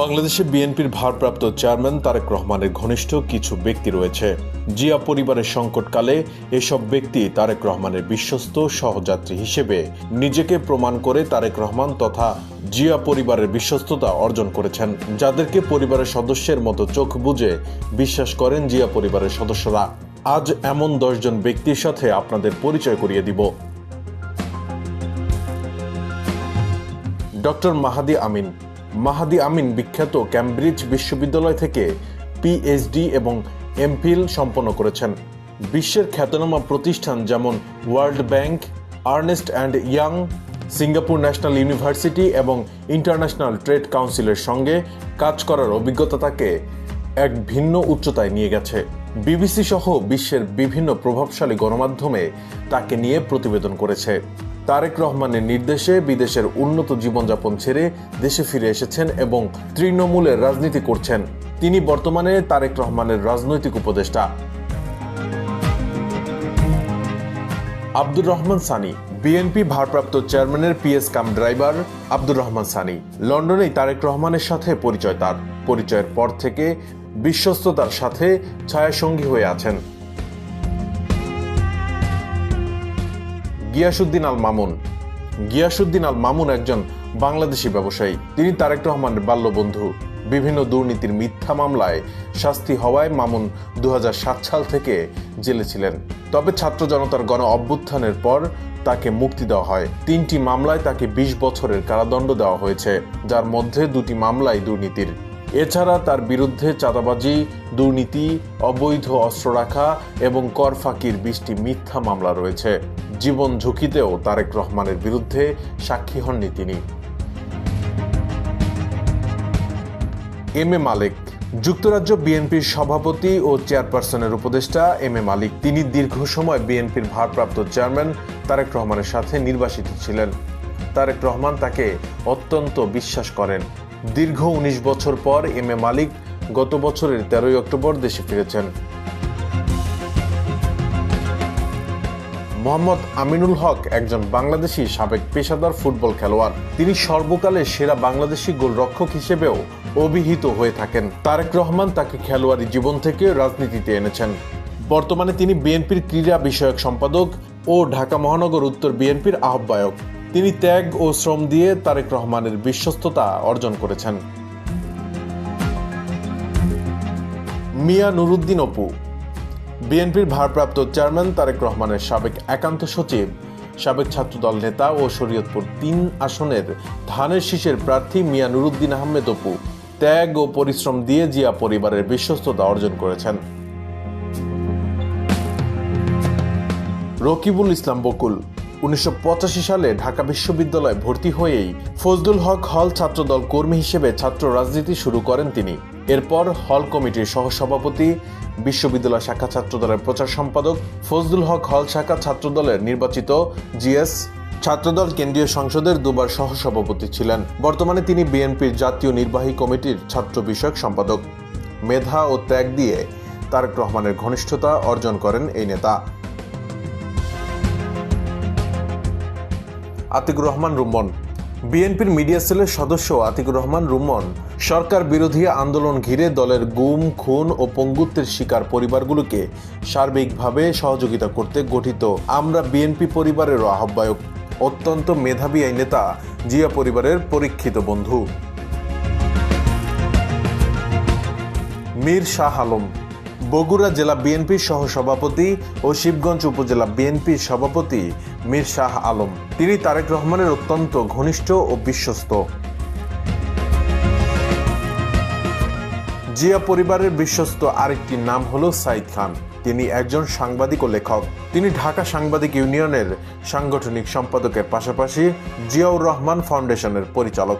বাংলাদেশে বিএনপির ভারপ্রাপ্ত চেয়ারম্যান তারেক রহমানের ঘনিষ্ঠ কিছু ব্যক্তি রয়েছে। জিয়া পরিবারের সংকটকালে এসব ব্যক্তি তারেক রহমানের বিশ্বস্ত সহযাত্রী হিসেবে নিজেকে প্রমাণ করে তারেক রহমান তথা জিয়া পরিবারের বিশ্বস্ততা অর্জন করেছেন, যাদেরকে পরিবারের সদস্যের মতো চোখ বুজে বিশ্বাস করেন জিয়া পরিবারের সদস্যরা। আজ এমন 10 জন ব্যক্তির সাথে আপনাদের পরিচয় করিয়ে দিব। ডক্টর মাহাদি আমিন। মাহাদি আমিন বিখ্যাত ক্যামব্রিজ বিশ্ববিদ্যালয় থেকে পিএইচডি এবং এমফিল সম্পন্ন করেছেন। বিশ্বের খ্যাতনামা প্রতিষ্ঠান যেমন world bank, Ernst and Young, Singapore National University এবং ইন্টারন্যাশনাল ট্রেড কাউন্সিলের সঙ্গে কাজ করার অভিজ্ঞতা তাকে এক ভিন্ন উচ্চতায় নিয়ে গেছে। বিবিসি সহ বিশ্বের বিভিন্ন প্রভাবশালী গণমাধ্যমে তাকে নিয়ে প্রতিবেদন করেছে। তারেক রহমানের নির্দেশে বিদেশের উন্নত জীবনযাপন ছেড়ে দেশে ফিরে এসেছেন এবং তৃণমূলের রাজনীতি করছেন। তিনি বর্তমানে তারেক রহমানের রাজনৈতিক উপদেষ্টা। আব্দুর রহমান সানি। বিএনপি ভারপ্রাপ্ত চেয়ারম্যানের PS cum driver Abdur Rahman Sunny লন্ডনেই Tarique রহমানের সাথে পরিচয়। তার পরিচয়ের পর থেকে বিশ্বস্ততার সাথে ছায়াসঙ্গী হয়ে আছেন। গিয়াসউদ্দিন আল মামুন। গিয়াসউদ্দিন আল মামুন একজন বাংলাদেশি ব্যবসায়ী। তিনি তারেক রহমানের বাল্যবন্ধু। বিভিন্ন দুর্নীতির মিথ্যা মামলায় শাস্তি হওয়ায় মামুন 2007 সাল থেকে জেলে ছিলেন। তবে ছাত্র জনতার গণ অভ্যুত্থানের পর তাকে মুক্তি দেওয়া হয়। 3টি মামলায় তাকে 20 বছরের কারাদণ্ড দেওয়া হয়েছে, যার মধ্যে 2টি মামলাই দুর্নীতির। এছাড়া তার বিরুদ্ধে চাঁদাবাজি, দুর্নীতি, অবৈধ অস্ত্র রাখা এবং কর ফাঁকির 20টি মিথ্যা মামলা রয়েছে। জীবন ঝুঁকিতেও তারেক রহমানের বিরুদ্ধে সাক্ষী হননি তিনি। এম এ মালিক। যুক্তরাজ্য বিএনপির সভাপতি ও চেয়ারপারসনের উপদেষ্টা এম এ মালিক। তিনি দীর্ঘ সময় বিএনপির ভারপ্রাপ্ত চেয়ারম্যান তারেক রহমানের সাথে নির্বাসিত ছিলেন। তারেক রহমান তাকে অত্যন্ত বিশ্বাস করেন। দীর্ঘ 19 বছর পর এম এ মালিক গত বছরের 13 অক্টোবর দেশে ফিরেছেন। মোহাম্মদ আমিনুল হক একজন বাংলাদেশি সাবেক পেশাদার ফুটবল খেলোয়াড়। তিনি সর্বকালের সেরা বাংলাদেশি গোলরক্ষক হিসেবেও অভিহিত হয়ে থাকেন। তারেক রহমান তাকে খেলোয়াড়ি জীবন থেকে রাজনীতিতে এনেছেন। বর্তমানে তিনি বিএনপির ক্রীড়া বিষয়ক সম্পাদক ও ঢাকা মহানগর উত্তর বিএনপির আহ্বায়ক। তিনি ত্যাগ ও শ্রম দিয়ে তারেক রহমানের বিশ্বস্ততা অর্জন করেছেন। মিয়া নুরুদ্দিন অপু। বিএনপির ভারপ্রাপ্ত চেয়ারম্যান তারেক রহমানের সাবেক একান্ত সচিব, সাবেক ছাত্রদল নেতা ও শরীয়তপুর 3 আসনের ধানের শীষের প্রার্থী মিয়া নুরুদ্দিন আহমেদ অপু ত্যাগ ও পরিশ্রম দিয়ে জিয়া পরিবারের বিশ্বস্ততা অর্জন করেছেন। রকিবুল ইসলাম বকুল। 1985 সালে ঢাকা বিশ্ববিদ্যালয়ে ভর্তি হয়েই ফজলুল হক হল ছাত্রদল কর্মী হিসেবে ছাত্র রাজনীতি শুরু করেন তিনি। এরপর হল কমিটির সহসভাপতি, বিশ্ববিদ্যালয় শাখা ছাত্রদলের প্রচার সম্পাদক, ফজলুল হক হল শাখা ছাত্রদলের নির্বাচিত জিএস, ছাত্রদল কেন্দ্রীয় সংসদের 2বার সহসভাপতি ছিলেন। বর্তমানে তিনি বিএনপির জাতীয় নির্বাহী কমিটির ছাত্র বিষয়ক সম্পাদক। মেধা ও ত্যাগ দিয়ে তারেক রহমানের ঘনিষ্ঠতা অর্জন করেন এই নেতা। আতিকুর রহমান রুমন। বিএনপির মিডিয়া সেলের সদস্য আতিকুর রহমান রুমন সরকার বিরোধী আন্দোলন ঘিরে দলের গুম, খুন ও পঙ্গুত্বের শিকার পরিবারগুলোকে সার্বিকভাবে সহযোগিতা করতে গঠিত আমরা বিএনপি পরিবারেরও আহ্বায়ক। অত্যন্ত মেধাবী এই নেতা জিয়া পরিবারের পরীক্ষিত বন্ধু। মীর শাহ আলম। বগুড়া জেলা বিএনপির সহসভাপতি ও শিবগঞ্জ উপজেলা বিএনপির সভাপতি মীর শাহ আলম। তিনি তারেক রহমানের অত্যন্ত ঘনিষ্ঠ ও বিশ্বস্ত। জিয়া পরিবারের বিশ্বস্ত আরেকটি নাম হলো সাইদ খান। তিনি একজন সাংবাদিক ও লেখক। তিনি ঢাকা সাংবাদিক ইউনিয়নের সাংগঠনিক সম্পাদকের পাশাপাশি জিয়াউর রহমান ফাউন্ডেশনের পরিচালক।